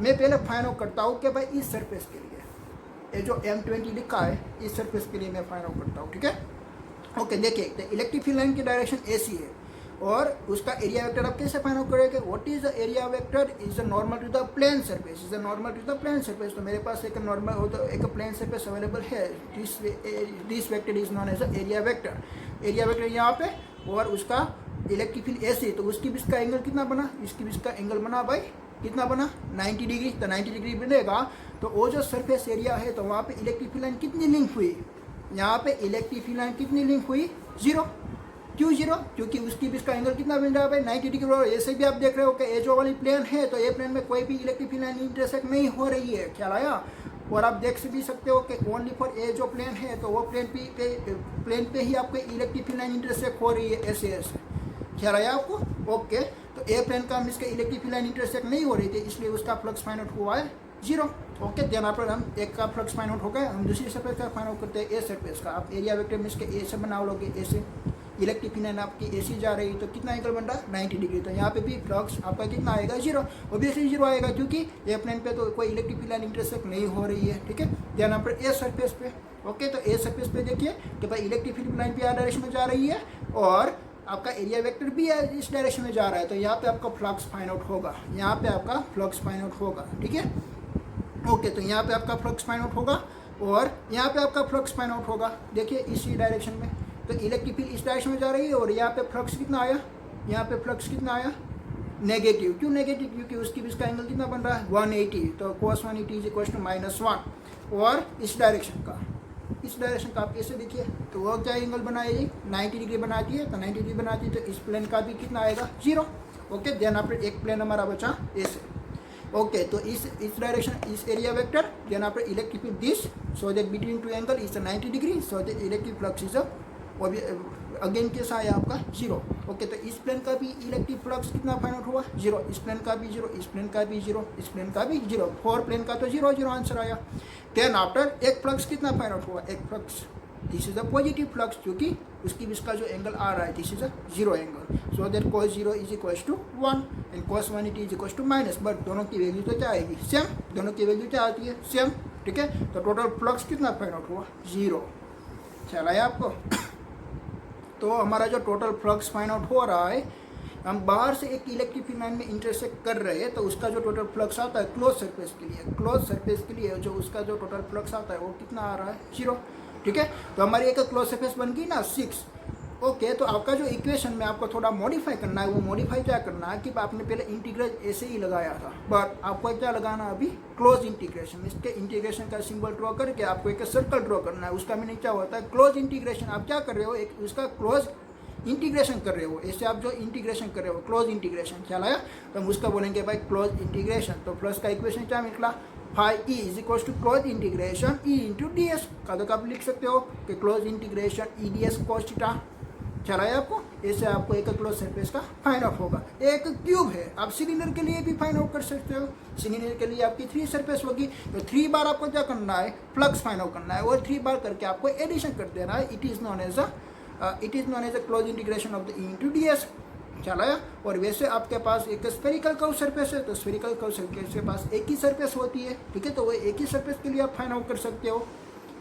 मैं पहले फाइंड आउट करता हूँ कि भाई इस सरफेस के लिए ये जो M20 लिखा है इस सरफेस के लिए मैं फाइंड आउट करता हूँ, ठीक है। ओके, देखिए तो इलेक्ट्रिक फील्ड की डायरेक्शन ऐसी है और उसका एरिया वेक्टर आप कैसे फाइंड आउट करेंगे। What is the area vector is a normal to the plane surface, is a normal to the plane surface. तो मेरे पास एक नॉर्मल हो तो एक प्लेन सरफेस अवेलेबल है, this vector is known as a area vector. Area vector यहाँ पे और उसका इलेक्ट्रिक फील्ड ऐसे, तो उसकी भी इसका एंगल कितना बना, इसकी भी इसका एंगल बना भाई कितना बना 90 डिग्री। तो 90 डिग्री बनेगा तो वो जो सरफेस एरिया है तो वहाँ पे इलेक्ट्रिक फील्ड लाइन कितनी लिंक हुई, यहाँ पे इलेक्ट्रिक फील्ड लाइन कितनी लिंक हुई 0। क्यों 0, क्योंकि उसकी भी इसका एंगल कितना बन रहा है भाई 90 डिग्री। और ऐसे भी आप देख रहे हो कि ये जो वाली प्लेन है तो ये प्लेन में कोई भी इलेक्ट्रिक फील्ड लाइन इंटरसेक्ट नहीं हो रही है, ख्याल आया। और आप देख भी सकते हो कि ओनली फॉर ए जो प्लेन है तो वो प्लेन पे ही आपको इलेक्ट्रिक फील्ड लाइन इंटरसेक्ट हो रही है, ऐसे ऐसे, ख्याल आया आपको। ओके, तो ए प्लेन का इसके इलेक्ट्रिक फील्ड लाइन इंटरसेक्ट नहीं हो रही थी, इसलिए उसका फ्लक्स फाइंड आउट हुआ है 0। ओके, देन आप हम एक का फ्लक्स फाइंड आउट हो गया, हम दूसरी सरफेस का फाइंड आउट करते हैं ए सरफेस का। आप एरिया वेक्टर में इसके ए से बना लोगे, ए से इलेक्ट्रिक फील्ड लाइन आपकी ऐसी जा रही तो कितना एंगल बन रहा है 90 डिग्री। तो यहाँ पे भी फ्लक्स आपका कितना आएगा 0, ऑब्वियसली 0 आएगा क्योंकि ए प्लेन पे तो कोई इलेक्ट्रिक फील्ड लाइन इंटरसेक्ट नहीं हो रही है, ठीक है। ध्यान पर ए सरफेस पे। ओके, तो ए सरफेस पे देखिए कि भाई इलेक्ट्रिक फील्ड लाइन भी डायरेक्शन में जा रही है और आपका एरिया वेक्टर भी इस डायरेक्शन में जा रहा है। तो यहाँ पे आपका फ्लक्स फाइंड आउट होगा, यहाँ पे आपका फ्लक्स फाइंड आउट होगा, ठीक है। ओके, तो यहाँ पे आपका फ्लक्स फाइंड आउट होगा और यहाँ पे आपका फ्लक्स फाइंड आउट होगा। देखिए इसी डायरेक्शन में, तो इलेक्ट्रिक फील्ड इस डायरेक्शन में जा रही है और यहाँ पे फ्लक्स कितना आया, यहाँ पे फ्लक्स कितना आया नेगेटिव। क्यों नेगेटिव, क्योंकि उसकी भी इसका एंगल कितना बन रहा है 180। तो cos 180 इज इक्वल टू -1। और इस डायरेक्शन का आप कैसे देखिए तो वो क्या एंगल बनाएगी 90 डिग्री बनाती है। तो 90 डिग्री बनाती है तो इस प्लेन का भी कितना आएगा 0। ओके, देन आफ्टर एक प्लेन हमारा बचा ऐसे। ओके, तो इस डायरेक्शन इस area vector, then after electric field this, so that between two angle is 90 degree, so that electric flux is again कैसा आया आपका 0। ओके, तो इस प्लेन का भी इलेक्ट्रिक फ्लक्स कितना फाइंड आउट हुआ 0, इस प्लेन का भी 0, इस प्लेन का भी 0, इस प्लेन का भी 0, 4 प्लेन का तो 0 0 आंसर आया। देन आफ्टर एक फ्लक्स कितना फाइंड आउट हुआ, एक flux this is a positive flux क्योंकि उसकी भी इसका जो एंगल आ रहा है this is a 0 angle, so that cos 0 is equal to 1 and cos 180 is equal to minus. But दोनों की वैल्यू तो क्या आएगी सेम, दोनों की वैल्यू क्या आती है सेम, ठीक है। तो टोटल फ्लक्स कितना फाइंड आउट हुआ 0। ख्याल आया आपको। तो हमारा जो टोटल फ्लक्स फाइंड आउट हो रहा है, हम बाहर से एक इलेक्ट्रिक फील्ड लाइन में इंटरसेक्ट कर रहे हैं तो उसका जो टोटल फ्लक्स आता है क्लोज सरफेस के लिए, क्लोज सरफेस के लिए जो उसका जो टोटल फ्लक्स आता है वो कितना आ रहा है 0, ठीक है। तो हमारी एक क्लोज सरफेस बन गई ना 6। ओके, तो आपका जो इक्वेशन में आपको थोड़ा मॉडिफाई करना है, वो मॉडिफाई क्या करना है कि आपने पहले इंटीग्रल ऐसे ही लगाया था, बट आपको क्या लगाना अभी क्लोज इंटीग्रेशन। इसके इंटीग्रेशन का सिंबल ड्रॉ करके आपको एक सर्कल ड्रॉ करना है, उसका मीनिंग क्या होता है क्लोज इंटीग्रेशन। आप क्या कर रहे हो, एक उसका क्लोज इंटीग्रेशन कर रहे हो, ऐसे आप जो इंटीग्रेशन कर रहे हो क्लोज इंटीग्रेशन, ख्याल आया। तो हम उसका बोलेंगे भाई क्लोज इंटीग्रेशन। तो प्लस का इक्वेशन क्या निकला phi E is equal to close integration E into D S का। तो आप लिख सकते हो कि close integration E D S cos theta. चला है आपको, ऐसे आपको एक क्लोज सरफेस का फाइंड आउट होगा। एक क्यूब है, आप सिलेंडर के लिए भी फाइंड आउट कर सकते हो। सिलेंडर के लिए आपकी 3 सरफेस होगी, तो 3 बार आपको क्या करना है फ्लक्स फाइंड आउट करना है और 3 बार करके आपको एडिशन कर देना है। It is known as a close integration of the E into D S. चला है। और वैसे आपके पास एक स्फेरिकल कर्व सरफेस है, तो स्फेरिकल कर्व सरफेस के पास एक ही सरफेस होती है, ठीक है। तो वो एक ही सरफेस के लिए आप फाइंड आउट कर सकते हो,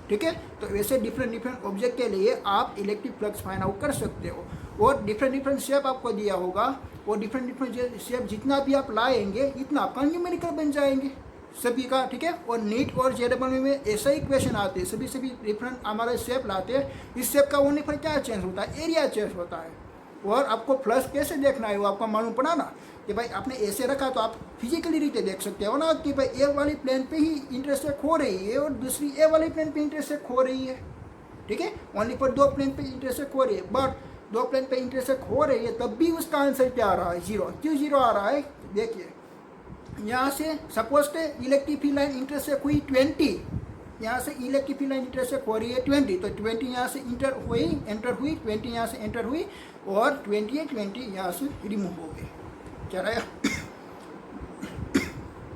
ठीक है। तो वैसे डिफरेंट ऑब्जेक्ट के लिए आप इलेक्ट्रिक फ्लक्स फाइंड आउट कर सकते हो। और डिफरेंट शेप आपको दिया होगा, और डिफरेंट शेप जितना भी आप लाएंगे इतना आपका न्यूमेरिकल बन जाएंगे सभी का, ठीक है। और नीट और जेडबल में ऐसा ही क्वेश्चन आते हैं, सभी डिफरेंट हमारे शेप लाते हैं। इस शेप का होने पर क्या चेंज होता है, एरिया चेंज होता है। और आपको प्लस कैसे देखना है वो आपको मालूम पड़ा ना कि भाई आपने ऐसे रखा तो आप फिजिकली रीते देख सकते हो ना कि भाई ए वाली प्लेन पे ही इंटरसेक्ट हो रही है और दूसरी ए वाली प्लेन पे इंटरसेक्ट हो रही है, ठीक है। ओनली पर दो प्लेन पे इंटरसेक्ट हो रही है, बट दो प्लेन पे इंटरसेक्ट हो रही है तब भी उसका आंसर क्या आ रहा है, जीरो। क्यों जीरो आ रहा है, देखिए यहाँ से सपोज के इलेक्ट्रिक फील्ड लाइन इंटरसेक्ट हुई 20, यहाँ से इलेक्ट्रिक फील्ड लाइन इंटरसेक्ट हो रही है 20, तो 20 यहाँ से एंटर हुई 20 यहाँ से एंटर हुई और 20 यहाँ से रिमूव हो गई, क्या रहा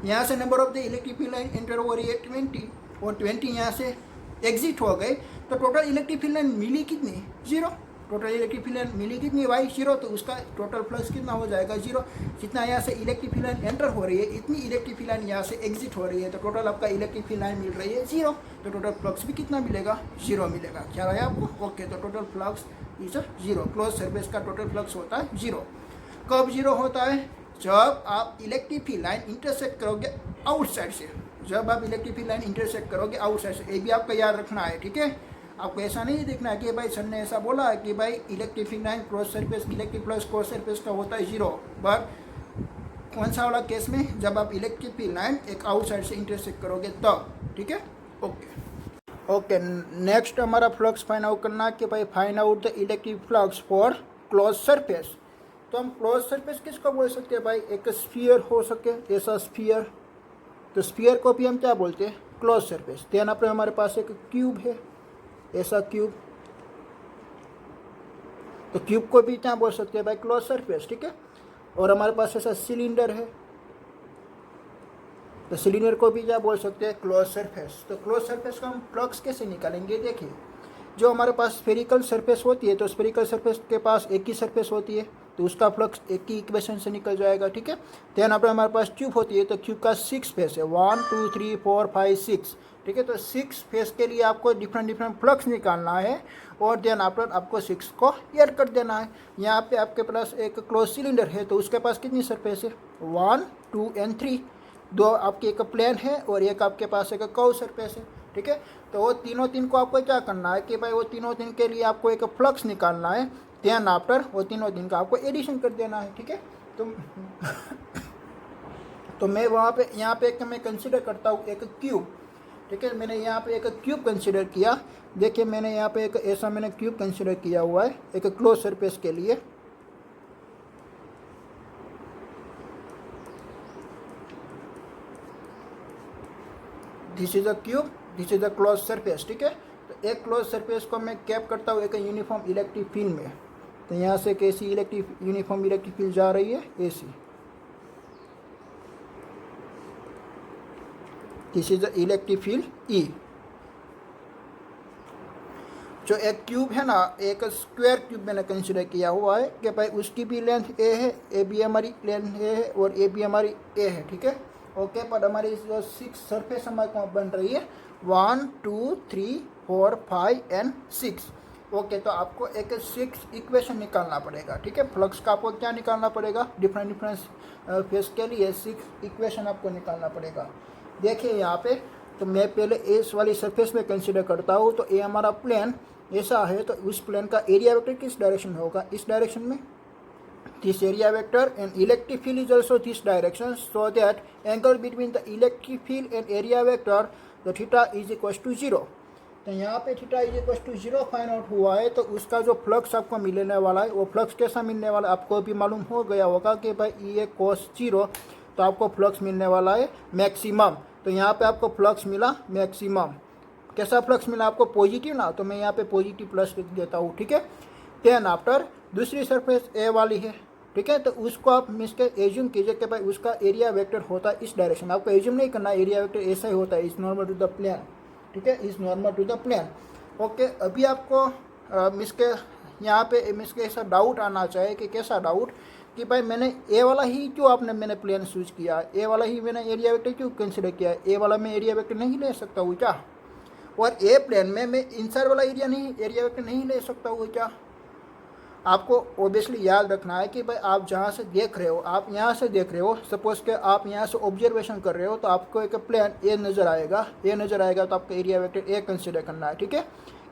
यहाँ से number of the electric field line enter हो रही है 20 और 20 यहाँ से एग्जिट हो गए, तो टोटल इलेक्ट्रिक फील्ड लाइन मिली कितनी, zero. Total electric field line मिली कितनी भाई, जीरो, तो उसका टोटल फ्लक्स कितना हो जाएगा, जीरो। जितना यहाँ से इलेक्ट्रिक फील्ड लाइन एंटर हो रही है इतनी इलेक्ट्रिक फील्ड लाइन यहाँ से एग्जिट हो रही है, तो टोटल आपका इलेक्ट्रिक फील्ड लाइन मिल रही है जीरो, तो टोटल फ्लक्स भी कितना मिलेगा, जीरो मिलेगा। क्या रहा है आपको, ओके। तो total flux is zero, close surface का टोटल फ्लक्स होता है जीरो। कब जीरो होता है, जब आप इलेक्ट्रिक फील्ड लाइन इंटरसेक्ट करोगे आउटसाइड से, जब आप इलेक्ट्रिक फील्ड लाइन इंटरसेक्ट करोगे आउटसाइड से, ये भी आपको याद रखना है, ठीक है। आपको ऐसा नहीं देखना है कि भाई सर ने ऐसा बोला कि भाई electric field line cross surface electric plus cross surface का होता है जीरो, बट कौन सा वाला केस में, जब आप इलेक्ट्रिक फील्ड लाइन एक आउटसाइड से इंटरसेक्ट करोगे तब, ठीक है, ओके। ओके, नेक्स्ट हमारा फ्लक्स फाइंड आउट करना कि भाई find out the electric flux for close surface. तो हम क्लोज सरफेस किसको बोल सकते हैं भाई, एक स्फीयर हो सके, ऐसा स्फीयर, तो स्फीयर को भी हम क्या बोलते हैं, क्लोज सरफेस। देन अपने हमारे पास एक क्यूब है, ऐसा क्यूब, तो क्यूब को भी क्या बोल सकते हैं भाई, क्लोज सरफेस, ठीक है। और हमारे पास ऐसा सिलेंडर है, तो सिलेंडर को भी क्या बोल सकते हैं, क्लोज सरफेस। तो क्लोज सरफेस का हम फ्लक्स कैसे निकालेंगे, देखिए जो हमारे पास स्फेरिकल सरफेस होती है, तो स्फेरिकल सरफेस के पास एक ही सरफेस होती है, तो उसका फ्लक्स एक ही इक्वेशन से निकल जाएगा, ठीक है। देन यहाँ पर हमारे पास ट्यूब होती है, तो ट्यूब का 6 फेस है, 1 2 3 4 5 6, ठीक है। तो 6 फेस के लिए आपको डिफरेंट फ्लक्स निकालना है और देन आफ्टर आपको 6 को ऐड कर देना है। यहाँ पे आपके पास एक क्लोज सिलेंडर है, तो उसके पास कितनी सरफेस है, 1 2 एंड 3, दो आपकी एक प्लेन है और एक आपके पास एक कर्व सरफेस है, ठीक है। तो वो तीन को आपको क्या करना है कि भाई वो तीनों के लिए आपको एक फ्लक्स निकालना है, देन आफ्टर वो तीनों का आपको एडिशन कर देना है, ठीक है। तो मैं वहाँ पे यहाँ पे एक मैं कंसिडर करता हूँ एक क्यूब, ठीक है। मैंने यहाँ पे एक क्यूब कंसिडर किया, देखिए मैंने यहाँ पे एक ऐसा मैंने क्यूब कंसिडर किया हुआ है एक क्लोज सरफेस के लिए। This is a cube, this is a close surface, ठीक है। तो एक क्लोज सरफेस को मैं कैप करता हूँ एक यूनिफॉर्म इलेक्ट्रिक फील्ड में, तो यहाँ से कैसी यूनिफॉर्म इलेक्ट्रिक फील्ड जा रही है, AC. This is the electric field E. जो एक क्यूब है ना, एक स्क्वायर क्यूब मैंने कंसिडर किया हुआ है कि भाई उसकी भी लेंथ ए है, ए भी हमारी लेंथ ए है और ए भी हमारी ए है, ठीक है, ओके। पर हमारी जो 6 सरफेस हमारे को बन रही है 1 2 3 4 5 एंड 6, ओके। तो आपको एक 6 इक्वेशन निकालना पड़ेगा, ठीक है। फ्लक्स का आपको क्या निकालना पड़ेगा, डिफरेंट फेस के लिए 6 इक्वेशन आपको निकालना पड़ेगा। देखिए यहाँ पे, तो मैं पहले इस वाली सरफेस में कंसिडर करता हूँ, तो ये हमारा प्लेन ऐसा है, तो उस प्लेन का एरिया वेक्टर किस डायरेक्शन में होगा, इस डायरेक्शन में, this area vector and electric field is also this direction, so that angle between the electric field and area vector the theta is equal to 0। तो यहाँ पे theta is equal to 0 find out हुआ है, तो उसका जो flux आपको मिलने वाला है वो फ्लक्स कैसा मिलने वाला है, आपको भी मालूम हो गया होगा कि भाई ये cos 0, तो आपको फ्लक्स मिलने वाला है मैक्सिमम। तो यहाँ पे आपको फ्लक्स मिला मैक्सिमम, कैसा फ्लक्स मिला आपको, पॉजिटिव ना, तो मैं यहाँ पे पॉजिटिव प्लस लिख देता हूँ, ठीक है। देन आफ्टर दूसरी सरफेस ए वाली है, ठीक है, तो उसको आप मिस के एज्यूम कीजिए कि भाई उसका एरिया वेक्टर होता है इस डायरेक्शन, आपको एज्यूम नहीं करना, एरिया वेक्टर ऐसा ही होता है, is normal to the plane, ठीक है, is normal to the plane, okay. अभी आपको मिस के यहाँ पे मिस के ऐसा डाउट आना चाहिए कि कैसा डाउट कि भाई मैंने ए वाला ही क्यों मैंने प्लेन चूज किया, ए वाला ही मैंने एरिया वेक्टर क्यों कंसिडर किया, ए वाला मैं एरिया वेक्टर नहीं ले सकता हूँ क्या, और ए प्लेन में मैं इनसाइड वाला एरिया वेक्टर नहीं ले सकता हूँ क्या। आपको ओबियसली याद रखना है कि भाई आप जहाँ से देख रहे हो, आप यहाँ से देख रहे हो, सपोज के आप यहाँ से ऑब्जर्वेशन कर रहे हो, तो आपको एक प्लेन ए नज़र आएगा, तो आपको एरिया वेक्टर ए कंसिडर करना है, ठीक है।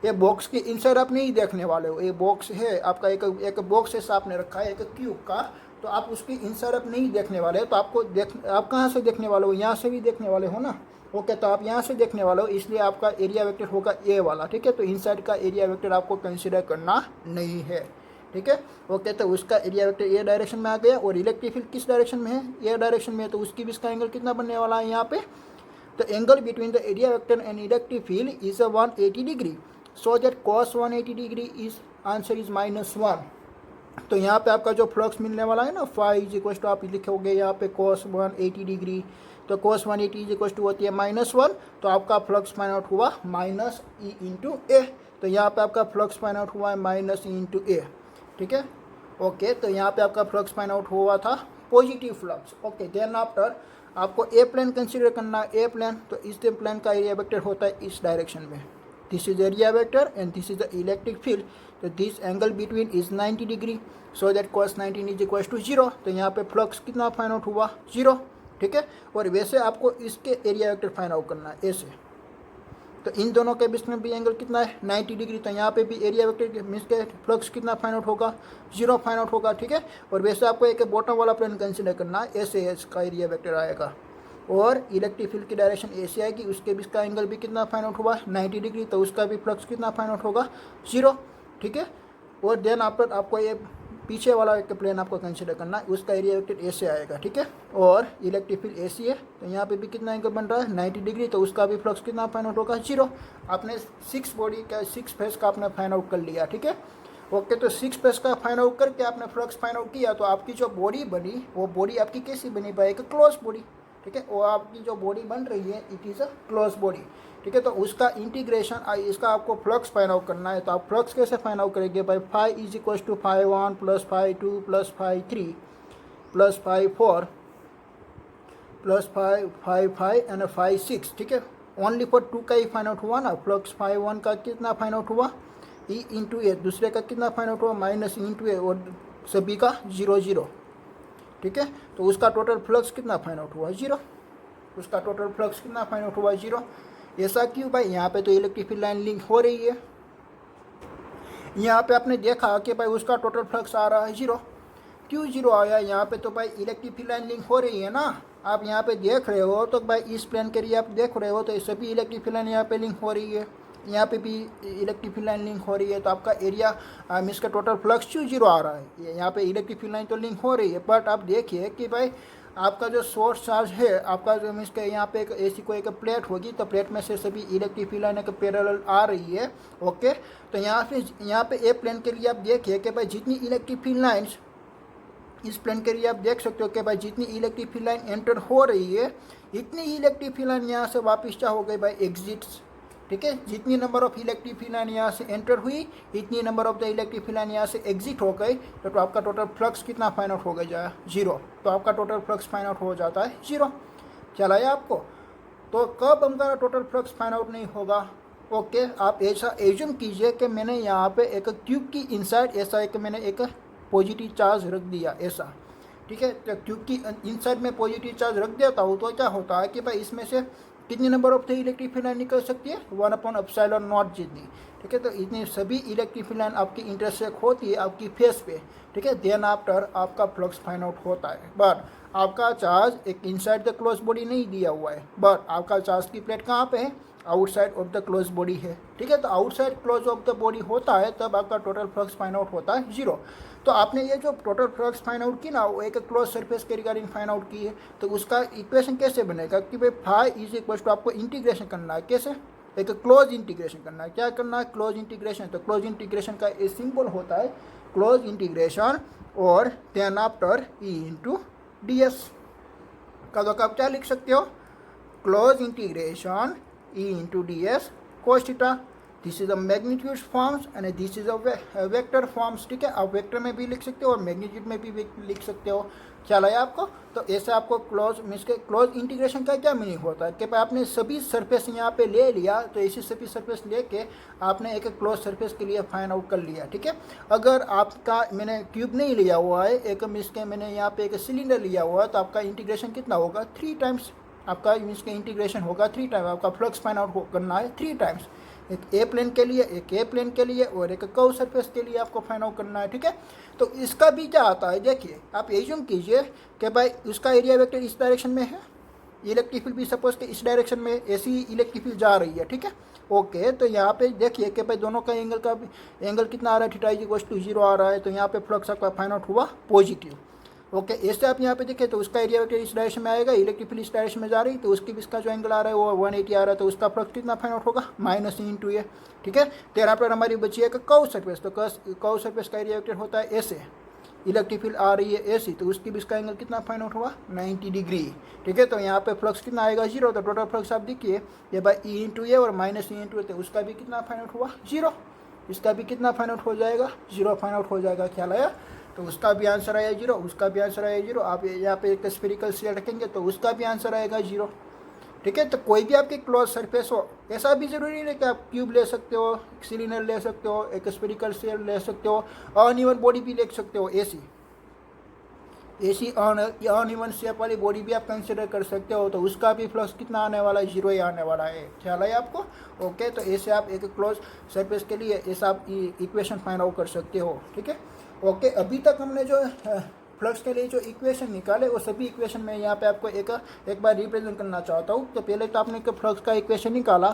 ये बॉक्स के इनसाइड आप नहीं देखने वाले हो, ये बॉक्स है आपका, एक बॉक्स ऐसा आपने रखा है एक क्यूब का, तो आप उसकी इनसाइड आप नहीं देखने वाले हो, तो आप कहाँ से देखने वाले हो, यहाँ से भी देखने वाले हो ना। ओके, तो आप यहाँ से देखने वाले हो, इसलिए आपका एरिया वेक्टर होगा ए वाला, ठीक है। तो इनसाइड का एरिया वेक्टर आपको कंसिडर करना नहीं है, ठीक है। ओके, तो उसका एरिया वेक्टर ए डायरेक्शन में आ गया, और इलेक्ट्रिक फील्ड किस डायरेक्शन में है, ए डायरेक्शन में है, तो उसकी भी इसका एंगल कितना बनने वाला है यहाँ पे, the angle between the area vector and electric field is a 180 degree, so that cos 180 degree is answer is -1। तो यहाँ पे आपका जो फ्लक्स मिलने वाला है ना, फाई इज इक्वल टू आप लिखोगे यहाँ पे cos 180 डिग्री, तो cos 180 इज इक्वल टू होती है -1, तो आपका फ्लक्स फाइंड आउट हुआ -e इंटू ए। तो यहाँ पे आपका फ्लक्स फाइंड आउट हुआ है -e इंटू ए, ठीक है। ओके, तो यहाँ पे आपका फ्लक्स फाइंड आउट हुआ था positive flux. Okay, then after आपको ए प्लेन कंसीडर करना है, ए प्लेन, तो इस प्लेन का एरिया वेक्टर होता है इस डायरेक्शन में, this is area vector and this is the electric field, तो this angle between is 90 degree, so that cos 90 is equal to 0। तो यहाँ पे फ्लक्स कितना फाइंड आउट हुआ, 0, ठीक है। और वैसे आपको इसके एरिया वेक्टर फाइंड आउट करना है ऐसे, तो इन दोनों के बीच में भी एंगल कितना है 90 डिग्री, तो यहाँ पे भी एरिया वेक्टर मीन्स के फ्लक्स कितना फाइंड आउट होगा, 0 फाइंड आउट होगा, ठीक है। और वैसे आपको एक बॉटम वाला प्लेन कंसिडर करना है, ऐसे इसका एरिया वेक्टर आएगा, और इलेक्ट्रिक फील्ड की डायरेक्शन ऐसे आएगी, उसके बीच का एंगल भी कितना फाइंड आउट हुआ 90 डिग्री, तो उसका भी फ्लक्स कितना फाइंड आउट होगा 0, ठीक है। और देन आपको ये पीछे वाला एक प्लेन आपको कंसिडर करना है, उसका एरिया वेक्टर ऐसे आएगा, ठीक है। और इलेक्ट्रिक फील्ड ऐसी है, तो यहाँ पे भी कितना एंगल बन रहा है 90 डिग्री, तो उसका भी फ्लक्स कितना फाइंड आउट होगा 0। आपने 6 फेस का आपने फाइंड आउट कर लिया, ठीक है। ओके, तो 6 फेस का फाइंड आउट करके आपने फ्लक्स फाइंड आउट किया, तो आपकी जो बॉडी बनी वो बॉडी आपकी कैसी बनी पाई, एक क्लोज बॉडी, ठीक है। वो आपकी जो बॉडी बन रही है it is a close body, ठीक है। तो उसका इंटीग्रेशन इसका आपको फ्लक्स फाइंड आउट करना है, तो आप फ्लक्स कैसे फाइंड आउट करेंगे भाई, phi is equal to phi 1 plus phi 2 plus phi 3 plus phi 4 plus phi and phi 6, ठीक है। ओनली फॉर 2 का ही फाइंड आउट हुआ ना, फ्लक्स फाई 1 का कितना फाइंड आउट हुआ ई इंटू ए, दूसरे का कितना फाइंड आउट हुआ माइनस ई इंटू ए, और सभी का 0 0, ठीक है। तो उसका टोटल फ्लक्स कितना फाइंड आउट हुआ 0, उसका टोटल फ्लक्स कितना फाइंड आउट हुआ 0। ऐसा क्यों भाई, यहाँ पे तो इलेक्ट्रिक फील्ड लाइन लिंक हो रही है, यहाँ पे आपने देखा कि भाई उसका टोटल फ्लक्स आ रहा है 0, क्यों 0 आया, यहाँ पे तो भाई इलेक्ट्रिक फील्ड लाइन लिंक हो रही है ना, आप यहाँ पे देख रहे हो, तो भाई इस प्लेन के लिए आप देख रहे हो, तो सभी इलेक्ट्रिक फील्ड लाइन यहाँ पे लिंक हो रही है, यहाँ पे भी इलेक्ट्रिक फील्ड लाइन लिंक हो रही है, तो आपका एरिया मीन्स का टोटल फ्लक्स क्यों 0 आ रहा है, यहाँ पे इलेक्ट्रिक फील्ड लाइन तो लिंक हो रही है, बट आप देखिए कि भाई आपका जो सोर्स चार्ज है, आपका जो मीन्स के यहाँ पे एक ऐसी कोई एक प्लेट होगी, तो प्लेट में से सभी इलेक्ट्रिक फील्ड लाइन एक पैरेलल आ रही है। ओके, तो यहाँ पे ए प्लेन के लिए आप देखिए कि भाई जितनी इलेक्ट्रिक फील्ड लाइन्स इस प्लेन के लिए आप देख सकते हो कि भाई जितनी इलेक्ट्रिक फील्ड लाइन एंटर हो रही है, इतनी इलेक्ट्रिक फील्ड लाइन यहाँ से वापस क्या हो गई भाई एग्जिट्स, ठीक है। जितनी number of electric field line यहाँ से एंटर हुई, इतनी number of the electric field line यहाँ से एग्जिट हो गई, तो आपका टोटल फ्लक्स कितना फाइंड आउट हो गया 0, तो आपका टोटल फ्लक्स फाइंड आउट हो जाता है 0। चला है आपको, तो कब हमारा टोटल फ्लक्स फाइंड आउट नहीं होगा। ओके, आप ऐसा एज्यूम कीजिए कि मैंने यहाँ पे एक ट्यूब की इनसाइड ऐसा एक मैंने एक पॉजिटिव चार्ज रख दिया ऐसा, ठीक है। तो क्योंकि इनसाइड में पॉजिटिव चार्ज रख देता हूँ, तो क्या होता है कि भाई इसमें से कितनी number of the electric field line निकल सकती है 1/ε0 जितनी, ठीक है। तो इतनी सभी इलेक्ट्रिक फील्ड लाइन आपकी इंटरसेक्ट होती है आपकी फेस पे, ठीक है। देन आफ्टर आपका फ्लक्स फाइंड आउट होता है, बट आपका चार्ज एक इनसाइड द क्लोज बॉडी नहीं दिया हुआ है, बट आपका चार्ज की प्लेट कहाँ पे है, outside of the close body है, ठीक है। तो outside close of the body होता है, तब आपका टोटल फ्लक्स फाइंड आउट होता है 0। तो आपने ये जो टोटल फ्लक्स फाइंड आउट की ना, वो एक क्लोज सरफेस के रिगार्डिंग फाइंड आउट की है, तो उसका इक्वेशन कैसे बनेगा कि भाई फाई इज इक्वल टू आपको इंटीग्रेशन करना है, कैसे, एक क्लोज इंटीग्रेशन करना है। क्या करना है, क्लोज इंटीग्रेशन। तो क्लोज इंटीग्रेशन का एक सिंबल होता है क्लोज इंटीग्रेशन और then after E into D S का, तो आप क्या लिख सकते हो, close integration E into ds cos theta, this is a magnitude forms and this is a vector forms, ठीक है। आप वेक्टर में भी लिख सकते हो और मैग्नीट्यूड में भी लिख सकते हो। ख्याल आया आपको। तो ऐसे आपको क्लोज मीन्स के क्लोज इंटीग्रेशन का क्या मीनिंग होता है कि आपने सभी सरफेस यहाँ पे ले लिया, तो ऐसी सभी सरफेस लेके आपने एक क्लोज सरफेस के लिए फाइंड आउट कर लिया, ठीक है। अगर आपका मैंने क्यूब नहीं लिया हुआ है, एक मीन्स के मैंने यहाँ पे एक सिलेंडर लिया हुआ है, तो आपका इंटीग्रेशन कितना होगा 3 टाइम्स, आपका मीन्स का इंटीग्रेशन होगा 3 टाइम, आपका फ्लक्स फाइंड आउट करना है 3 टाइम्स, एक ए प्लेन के लिए, एक ए प्लेन के लिए और एक कर्व सरफेस के लिए आपको फाइंड आउट करना है, ठीक है। तो इसका भी क्या आता है, देखिए आप एज्यूम कीजिए कि भाई उसका एरिया वेक्टर इस डायरेक्शन में है, इलेक्ट्रिक फील्ड भी सपोज कि इस डायरेक्शन में ऐसी इलेक्ट्रिक फील्ड जा रही है, ठीक है। ओके, तो यहाँ पे देखिए कि भाई दोनों का एंगल कितना आ रहा है, थीटा इज इक्वल टू 0 आ रहा है, तो यहाँ पे फ्लक्स आपका फाइंड आउट हुआ पॉजिटिव। ओके, ऐसे आप यहाँ पे देखें तो उसका एरिया वेक्टर इस डायरेक्शन में आएगा, इलेक्ट्रिक फील्ड इस डायरेक्शन में जा रही, तो उसकी भी इसका जो एंगल आ रहा है वो 180 आ रहा है, तो उसका फ्लक्स कितना फाइंड आउट होगा, -E × A, ठीक है। तो यहाँ पर हमारी बची है कर्व सरफेस, तो कर्व सरफेस का एरिया वेक्टर होता है ऐसे, इलेक्ट्रिक फील्ड आ रही है ऐसी, तो उसकी भी इसका एंगल कितना फाइंड आउट हुआ 90 डिग्री, ठीक है। तो यहाँ पे फ्लक्स कितना आएगा 0, तो टोटल फ्लक्स आप देखिए ये बाई E × A और -E × A, तो उसका भी कितना फाइंड आउट हुआ 0, इसका भी कितना फाइंड आउट हो जाएगा 0 फाइंड आउट हो जाएगा, ख्याल आया। तो उसका भी आंसर आया 0, उसका भी आंसर आया 0, आप यहाँ पे एक स्फेरिकल शेल रखेंगे तो उसका भी आंसर आएगा 0, ठीक है। तो कोई भी आपकी क्लोज सरफेस हो, ऐसा भी ज़रूरी नहीं कि आप क्यूब ले सकते हो, सिलेंडर ले सकते हो, एक स्फेरिकल शेल ले सकते हो, अनइवन बॉडी भी ले सकते हो, ऐसी अनइवन शेप वाली बॉडी भी आप कंसिडर कर सकते हो, तो उसका भी फ्लक्स कितना आने वाला है 0 ही आने वाला है, ख्याल है आपको। ओके, तो ऐसे आप एक क्लोज सरफेस के लिए ऐसा आप इक्वेशन फाइंड आउट कर सकते हो, ठीक है। ओके, अभी तक हमने जो फ्लक्स के लिए जो इक्वेशन निकाले वो सभी इक्वेशन में यहाँ पे आपको एक बार रिप्रेजेंट करना चाहता हूँ। तो पहले तो आपने फ्लक्स का इक्वेशन निकाला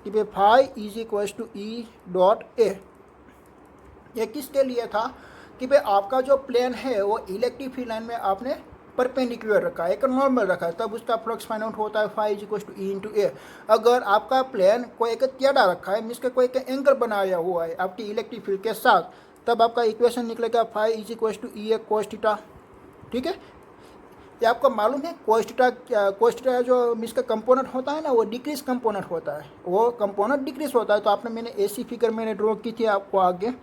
कि भाई phi is equal to E.A, ये किसके लिए था कि भाई आपका जो प्लेन है वो इलेक्ट्रिक फील्ड लाइन में आपने परपेंडिकुलर रखा है, एक नॉर्मल रखा है, तब उसका फ्लक्स फाइंड आउट होता है phi is equal to E × A। अगर आपका प्लेन कोई एक टेढ़ा रखा है, मीन्स के कोई एक एंगल बनाया हुआ है आपकी इलेक्ट्रिक फील्ड के साथ, तब आपका इक्वेशन निकलेगा phi is equal to E cos theta, ठीक है। ये आपको मालूम है cos थीटा जो मीन्स का कंपोनेंट होता है ना, वो डिक्रीज कंपोनेंट होता है, वो कंपोनेंट डिक्रीज होता है। तो आपने मैंने ऐसी फिगर मैंने ड्रॉ की थी आपको आगे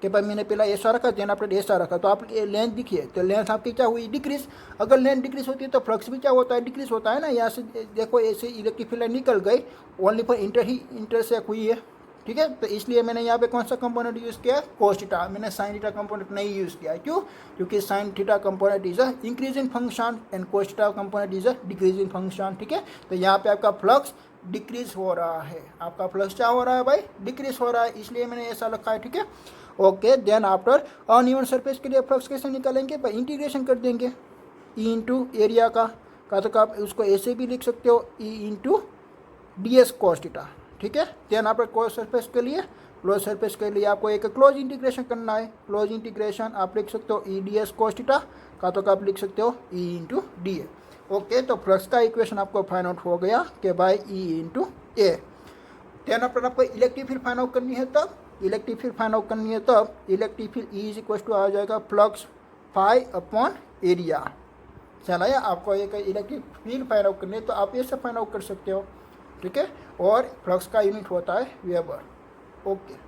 कि भाई मैंने पहला ऐसा रखा, देन आपने ऐसा रखा, तो आप लेंथ दिखिए, तो लेंथ आपकी क्या हुई डिक्रीज। अगर लेंथ डिक्रीज होती है तो फ्लक्स भी क्या होता है डिक्रीज होता है ना। यहाँ से देखो ऐसे इलेक्ट्रिक फील्ड निकल गई, ओनली फॉर इंटरसेक्ट हुई है, ठीक है। तो इसलिए मैंने यहाँ पे कौन सा कंपोनेंट यूज़ किया cos थीटा, मैंने sin थीटा कंपोनेंट नहीं यूज़ किया, क्यों, क्योंकि sin theta component is a increasing function and cos theta component is a decreasing function, ठीक है। तो यहाँ पे आपका फ्लक्स डिक्रीज हो रहा है, आपका फ्लक्स क्या हो रहा है भाई डिक्रीज हो रहा है, इसलिए मैंने ऐसा रखा है, ठीक है। Okay, then after uneven surface के लिए फ्लक्स कैसे निकालेंगे भाई, इंटीग्रेशन कर देंगे E × एरिया का तो आप उसको ऐसे भी लिख सकते हो E × DS cos थीटा, ठीक है। देन आप क्लोज सरफेस के लिए आपको एक क्लोज इंटीग्रेशन करना है, क्लोज इंटीग्रेशन आप लिख सकते हो EDS cos थीटा का तो आप लिख सकते हो E × DA। ओके, तो फ्लक्स का इक्वेशन आपको फाइंड आउट हो गया कि बाई E × A। देन आपको इलेक्ट्रिक फील्ड फाइंड आउट करनी है, तब electric field E is equal to आ जाएगा फ्लक्स फाई अपॉन एरिया। चला या आपको एक इलेक्ट्रिक फील्ड फाइंड आउट करनी है तो आप ये सब फाइंड आउट कर सकते हो, ठीक है। और फ्लक्स का यूनिट होता है वेबर। ओके।